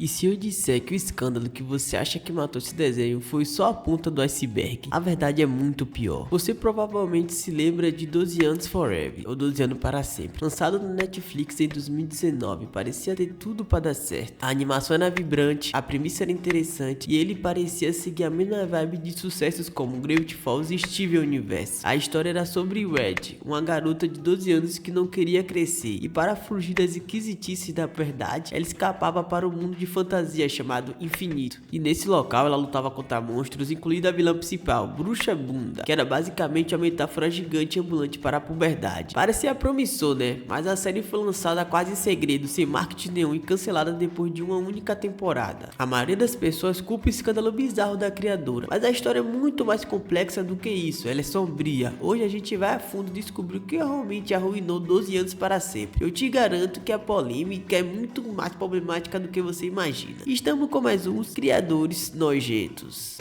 E se eu disser que o escândalo que você acha que matou esse desenho foi só a ponta do iceberg, a verdade é muito pior. Você provavelmente se lembra de 12 anos Forever, ou 12 anos para sempre. Lançado no Netflix em 2019, parecia ter tudo para dar certo. A animação era vibrante, a premissa era interessante, e ele parecia seguir a mesma vibe de sucessos como Gravity Falls e Steven Universe. A história era sobre Red, uma garota de 12 anos que não queria crescer, e para fugir das esquisitices da verdade, ela escapava para o mundo de fantasia chamado Infinito, e nesse local ela lutava contra monstros, incluindo a vilã principal, Bruxa Bunda, que era basicamente uma metáfora gigante ambulante para a puberdade. Parecia promissor, né? Mas a série foi lançada quase em segredo, sem marketing nenhum e cancelada depois de uma única temporada. A maioria das pessoas culpa o escândalo bizarro da criadora, mas a história é muito mais complexa do que isso, ela é sombria. Hoje a gente vai a fundo descobrir o que realmente arruinou 12 anos para sempre. Eu te garanto que a polêmica é muito mais problemática do que você imagina. Estamos com mais uns criadores nojentos.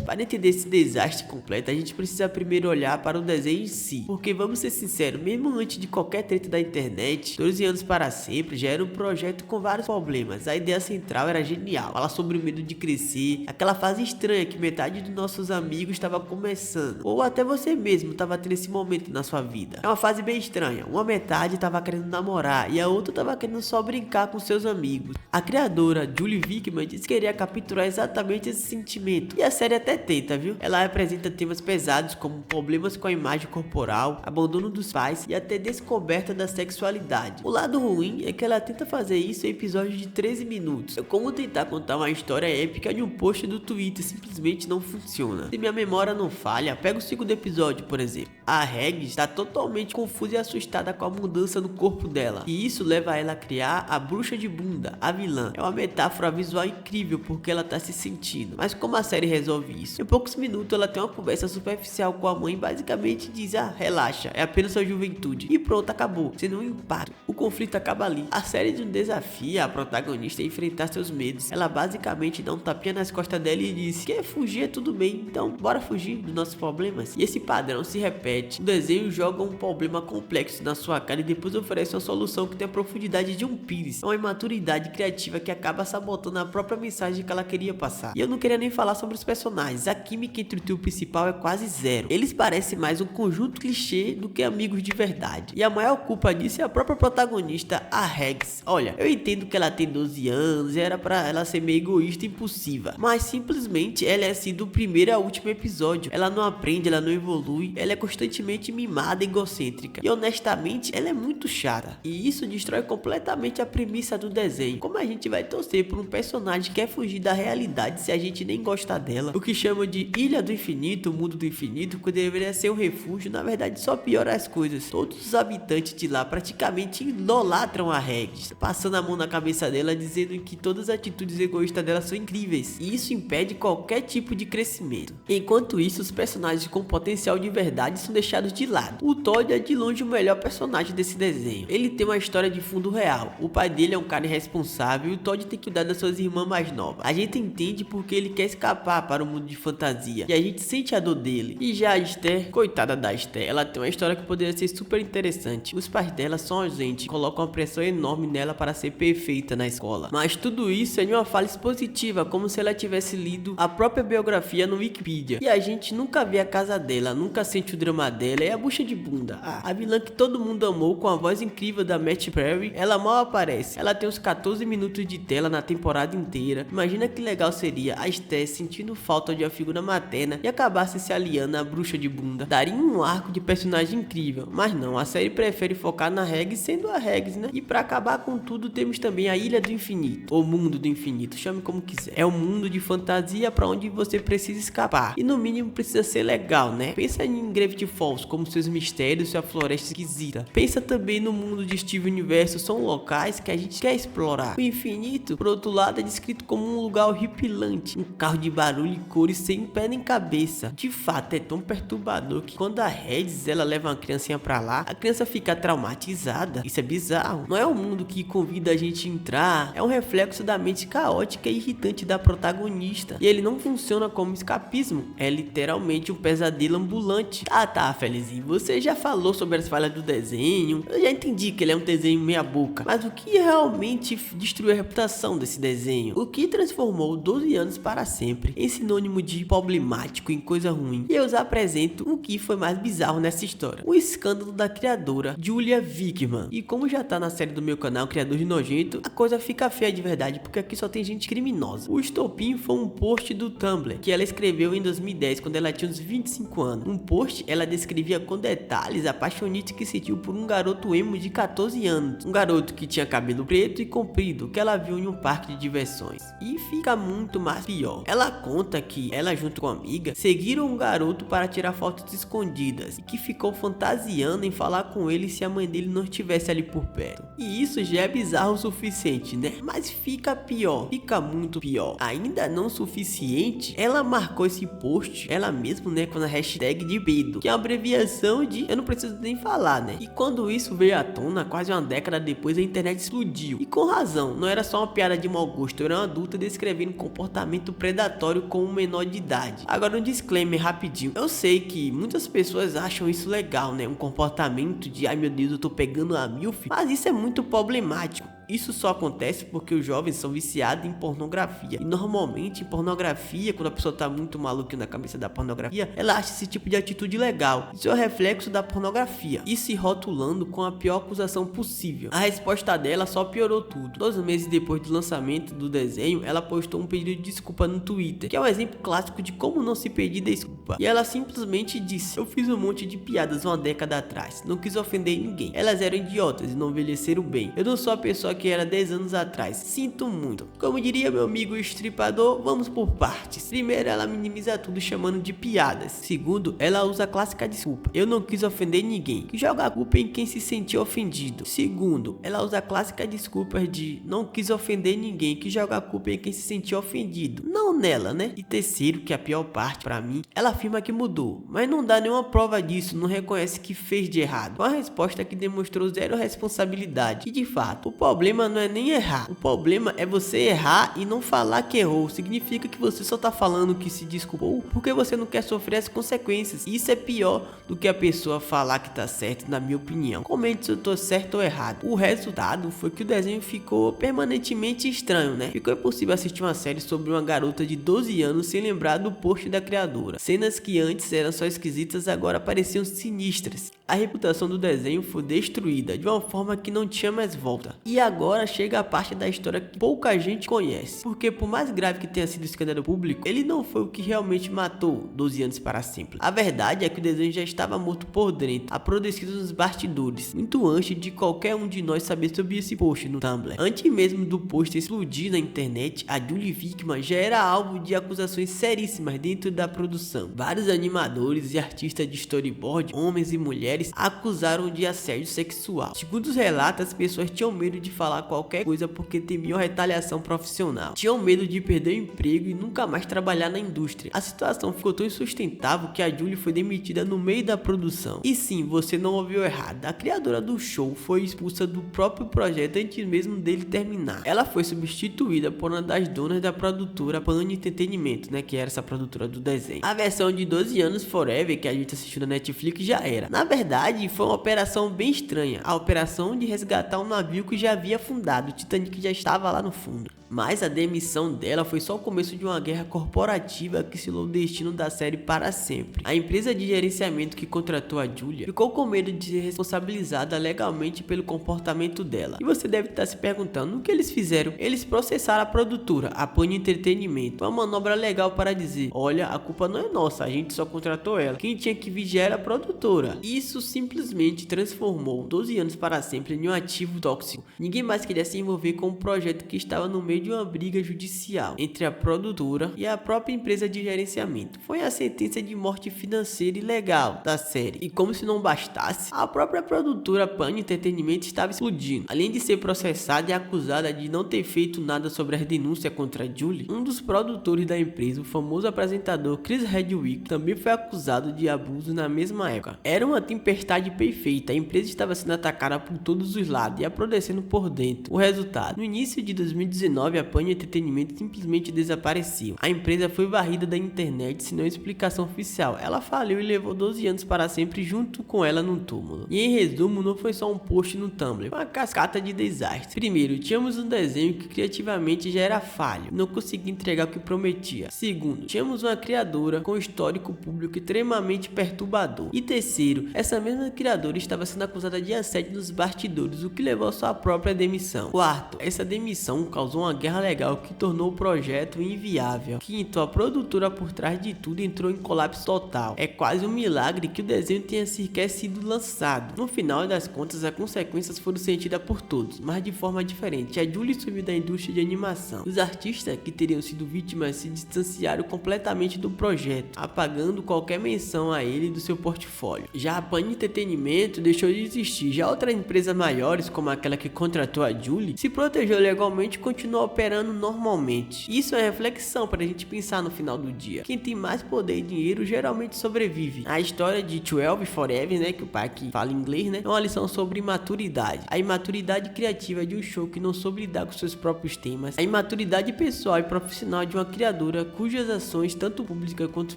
Para entender esse desastre completo, a gente precisa primeiro olhar para o desenho em si. Porque vamos ser sinceros, mesmo antes de qualquer treta da internet, 12 anos para sempre já era um projeto com vários problemas. A ideia central era genial, falar sobre o medo de crescer, aquela fase estranha que metade dos nossos amigos estava começando, ou até você mesmo estava tendo esse momento na sua vida. É uma fase bem estranha, uma metade estava querendo namorar e a outra estava querendo só brincar com seus amigos. A criadora, Julie Wickman, disse que queria capturar exatamente esse sentimento, e a série até tenta, viu? Ela apresenta temas pesados como problemas com a imagem corporal, abandono dos pais e até descoberta da sexualidade. O lado ruim é que ela tenta fazer isso em episódios de 13 minutos. É como tentar contar uma história épica de um post do Twitter, simplesmente não funciona. Se minha memória não falha, pega o segundo episódio, por exemplo. A Regis está totalmente confusa e assustada com a mudança no corpo dela, e isso leva ela a criar a Bruxa de Bunda, a vilã. É uma metáfora visual incrível porque ela está se sentindo, mas como a série resolve isso? Em poucos minutos ela tem uma conversa superficial com a mãe e basicamente diz: relaxa, é apenas sua juventude. E pronto, acabou, sendo um impacto. O conflito acaba ali. A série desafia a protagonista a enfrentar seus medos. Ela basicamente dá um tapinha nas costas dela e diz: quer fugir é tudo bem, então bora fugir dos nossos problemas. E esse padrão se repete. O desenho joga um problema complexo na sua cara e depois oferece uma solução que tem a profundidade de um pires. É uma imaturidade criativa que acaba sabotando a própria mensagem que ela queria passar. E eu não queria nem falar sobre os personagens. A química entre o trio principal é quase zero. Eles parecem mais um conjunto clichê do que amigos de verdade. E a maior culpa disso é a própria protagonista, a Rex. Olha, eu entendo que ela tem 12 anos e era pra ela ser meio egoísta e impulsiva, mas simplesmente ela é assim do primeiro ao último episódio. Ela não aprende, ela não evolui, ela é constantemente mimada e egocêntrica. E honestamente, ela é muito chata. E isso destrói completamente a premissa do desenho. Como a gente vai torcer por um personagem que quer fugir da realidade se a gente nem gosta dela? O que chama de Ilha do Infinito, o Mundo do Infinito, que deveria ser um refúgio, na verdade só piora as coisas. Todos os habitantes de lá praticamente idolatram a Regis, passando a mão na cabeça dela, dizendo que todas as atitudes egoístas dela são incríveis, e isso impede qualquer tipo de crescimento. Enquanto isso, os personagens com potencial de verdade são deixados de lado. O Todd é de longe o melhor personagem desse desenho. Ele tem uma história de fundo real. O pai dele é um cara irresponsável e o Todd tem que cuidar das suas irmãs mais novas. A gente entende porque ele quer escapar para o mundo de fantasia, e a gente sente a dor dele. E já a Esther, coitada da Esther, ela tem uma história que poderia ser super interessante. Os pais dela são ausentes, colocam uma pressão enorme nela para ser perfeita na escola, mas tudo isso é de uma fala expositiva, como se ela tivesse lido a própria biografia no Wikipedia. E a gente nunca vê a casa dela, nunca sente o drama dela. É a Bruxa de Bunda, a vilã que todo mundo amou, com a voz incrível da Matthew Perry. Ela mal aparece, ela tem uns 14 minutos de tela na temporada inteira. Imagina que legal seria a Esther sentindo falta de uma figura materna e acabasse se aliando à Bruxa de Bunda. Daria um arco de personagem incrível, mas não, a série prefere focar na Regis sendo a Regis, né? E pra acabar com tudo, temos também a Ilha do Infinito, ou Mundo do Infinito, chame como quiser. É um mundo de fantasia pra onde você precisa escapar, e no mínimo precisa ser legal, né? Pensa em Gravity Falls, como seus mistérios e sua floresta esquisita. Pensa também no mundo de Steven Universe, são locais que a gente quer explorar. O infinito, por outro lado, é descrito como um lugar horripilante, um carro de barulho e cores sem pé nem cabeça. De fato, é tão perturbador que quando a Regis ela leva uma criancinha pra lá, a criança fica traumatizada. Isso é bizarro. Não é um mundo que convida a gente a entrar, é um reflexo da mente caótica e irritante da protagonista. E ele não funciona como escapismo, é literalmente um pesadelo ambulante. Tá, Felizinho, você já falou sobre as falhas do desenho, eu já entendi que ele é um desenho meia boca, mas o que realmente destruiu a reputação desse desenho? O que transformou 12 anos para sempre em sinônimo de problemático, em coisa ruim? E eu os apresento o que foi mais bizarro nessa história: o escândalo da criadora Julia Wickman. E como já tá na série do meu canal Criador de Nojento, a coisa fica feia de verdade, porque aqui só tem gente criminosa. O estopim foi um post do Tumblr que ela escreveu em 2010, quando ela tinha uns 25 anos. Um post, ela descrevia com detalhes a paixonite que sentiu por um garoto emo de 14 anos. Um garoto que tinha cabelo preto e comprido, que ela viu em um parque de diversões. E fica muito mais pior. Ela conta que ela, junto com a amiga, seguiram um garoto para tirar fotos escondidas e que ficou fantasiando em falar com ele se a mãe dele não estivesse ali por perto. E isso já é bizarro o suficiente, né? Mas fica pior, fica muito pior. Ainda não o suficiente, ela marcou esse post, ela mesma, né, com a hashtag de Bedo, que é uma abreviação de eu não preciso nem falar, né? E quando isso veio à tona, quase uma década depois, a internet explodiu. E com razão, não era só uma piada de mau gosto, era uma adulta descrevendo um comportamento predatório com um menor de idade. Agora um disclaimer rapidinho, eu sei que muitas pessoas acham isso legal, né? Um comportamento de ai meu Deus, eu tô pegando a milf, mas isso é muito problemático. Isso só acontece porque os jovens são viciados em pornografia. E normalmente em pornografia, quando a pessoa tá muito maluquinha na cabeça da pornografia, ela acha esse tipo de atitude legal. Isso é o reflexo da pornografia. E se rotulando com a pior acusação possível. A resposta dela só piorou tudo. 2 meses depois do lançamento do desenho, ela postou um pedido de desculpa no Twitter, que é um exemplo clássico de como não se pedir desculpa. E ela simplesmente disse: eu fiz um monte de piadas uma década atrás, não quis ofender ninguém. Elas eram idiotas e não envelheceram bem. Eu não sou a pessoa que era 10 anos atrás, sinto muito. Como diria meu amigo estripador, vamos por partes. Primeiro, ela minimiza tudo chamando de piadas. Segundo, ela usa a clássica desculpa: eu não quis ofender ninguém, que joga a culpa em quem se sentiu ofendido. Segundo, ela usa a clássica desculpa de não quis ofender ninguém, que joga a culpa em quem se sentiu ofendido, não nela, né? E terceiro, que é a pior parte pra mim, ela afirma que mudou, mas não dá nenhuma prova disso, não reconhece que fez de errado. Uma resposta que demonstrou zero responsabilidade. E de fato, o problema não é nem errar, o problema é você errar e não falar que errou. Significa que você só tá falando que se desculpou porque você não quer sofrer as consequências. Isso é pior do que a pessoa falar que tá certo, na minha opinião. Comente se eu tô certo ou errado. O resultado foi que o desenho ficou permanentemente estranho, né? Ficou impossível assistir uma série sobre uma garota de 12 anos sem lembrar do post da criadora. Cenas que antes eram só esquisitas agora pareciam sinistras. A reputação do desenho foi destruída de uma forma que não tinha mais volta. E agora chega a parte da história que pouca gente conhece, porque por mais grave que tenha sido o escândalo público, ele não foi o que realmente matou 12 anos para sempre. A verdade é que o desenho já estava morto por dentro, apodrecido nos bastidores, muito antes de qualquer um de nós saber sobre esse post no Tumblr. Antes mesmo do post explodir na internet, a Julia Wickman já era alvo de acusações seríssimas dentro da produção. Vários animadores e artistas de storyboard, homens e mulheres, acusaram de assédio sexual. Segundo os relatos, as pessoas tinham medo de falar qualquer coisa porque temiam retaliação profissional. Tinham medo de perder o emprego e nunca mais trabalhar na indústria. A situação ficou tão insustentável que a Julia foi demitida no meio da produção. E sim, você não ouviu errado, a criadora do show foi expulsa do próprio projeto antes mesmo dele terminar. Ela foi substituída por uma das donas da produtora Pan Entretenimento, né, que era essa produtora do desenho. A versão de 12 anos Forever que a gente assistiu na Netflix já era. Na verdade, foi uma operação bem estranha, a operação de resgatar um navio que já havia afundado, o Titanic já estava lá no fundo. Mas a demissão dela foi só o começo de uma guerra corporativa que selou o destino da série para sempre. A empresa de gerenciamento que contratou a Julia ficou com medo de ser responsabilizada legalmente pelo comportamento dela. E você deve estar se perguntando o que eles fizeram. Eles processaram a produtora, a Pan Entretenimento. Uma manobra legal para dizer: olha, a culpa não é nossa, a gente só contratou ela. Quem tinha que vigiar era a produtora. Isso simplesmente transformou 12 anos para sempre em um ativo tóxico. Ninguém mais queria se envolver com um projeto que estava no meio de uma briga judicial entre a produtora e a própria empresa de gerenciamento. Foi a sentença de morte financeira e legal da série. E como se não bastasse, a própria produtora Pan Entretenimento estava explodindo. Além de ser processada e acusada de não ter feito nada sobre as denúncias contra Julie, um dos produtores da empresa, o famoso apresentador Chris Hardwick, também foi acusado de abuso na mesma época. Era uma tempestade perfeita, a empresa estava sendo atacada por todos os lados e apodrecendo por dentro. O resultado: no início de 2019, a Pan Entretenimento simplesmente desapareceu. A empresa foi varrida da internet sem nenhuma explicação oficial. Ela faliu e levou 12 anos para sempre junto com ela num túmulo. E em resumo, não foi só um post no Tumblr, foi uma cascata de desastres. Primeiro, tínhamos um desenho que criativamente já era falho, não conseguia entregar o que prometia. Segundo, tínhamos uma criadora com histórico público extremamente perturbador. E terceiro, essa mesma criadora estava sendo acusada de assédio nos bastidores, o que levou a sua própria demissão. Quarto, essa demissão causou uma guerra legal que tornou o projeto inviável. Quinto, a produtora por trás de tudo entrou em colapso total. É quase um milagre que o desenho tenha sequer sido lançado. No final das contas, as consequências foram sentidas por todos, mas de forma diferente. A Julie sumiu da indústria de animação. Os artistas que teriam sido vítimas se distanciaram completamente do projeto, apagando qualquer menção a ele do seu portfólio. Já a Pan Entretenimento deixou de existir. Já outras empresas maiores, como aquela que contratou a Julie, se protegeu legalmente e continuou operando normalmente. Isso é reflexão para a gente pensar no final do dia. Quem tem mais poder e dinheiro geralmente sobrevive. A história de 12 Forever, né, que o pai aqui fala inglês, né, é uma lição sobre imaturidade. A imaturidade criativa de um show que não soube lidar com seus próprios temas. A imaturidade pessoal e profissional de uma criadora cujas ações, tanto públicas quanto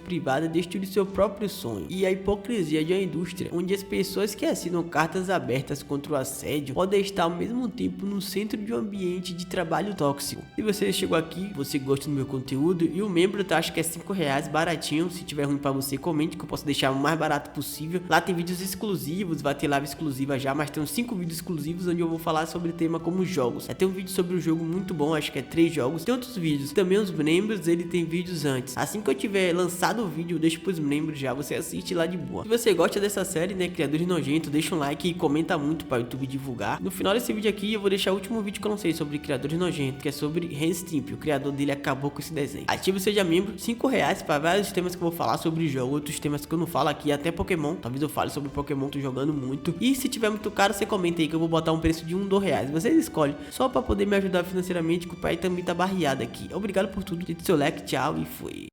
privadas, destruíram seu próprio sonho. E a hipocrisia de uma indústria onde as pessoas que assinam cartas abertas contra o assédio podem estar ao mesmo tempo no centro de um ambiente de trabalho tóxico. Se você chegou aqui, você gosta do meu conteúdo e o membro tá, acho que é R$5, baratinho. Se tiver ruim pra você, comente que eu posso deixar o mais barato possível. Lá tem vídeos exclusivos, vai ter live exclusiva já, mas tem uns 5 vídeos exclusivos onde eu vou falar sobre tema como jogos. Tem um vídeo sobre um jogo muito bom, acho que é 3 jogos. Tem outros vídeos, também os membros, ele tem vídeos antes. Assim que eu tiver lançado o vídeo, eu deixo pros membros já, você assiste lá de boa. Se você gosta dessa série, né, Criadores Nojentos, deixa um like e comenta muito para o YouTube divulgar. No final desse vídeo aqui, eu vou deixar o último vídeo que eu lancei sobre Criadores Nojentos, que é sobre Hans Stimp. O criador dele acabou com esse desenho. Ative o Seja Membro, R$5 para vários temas que eu vou falar sobre jogo, outros temas que eu não falo aqui, até Pokémon. Talvez eu fale sobre Pokémon, tô jogando muito. E se tiver muito caro, você comenta aí que eu vou botar um preço de R$1, Vocês escolhem, só para poder me ajudar financeiramente, que o pai também tá barreado aqui. Obrigado por tudo, deixe seu like, tchau e fui.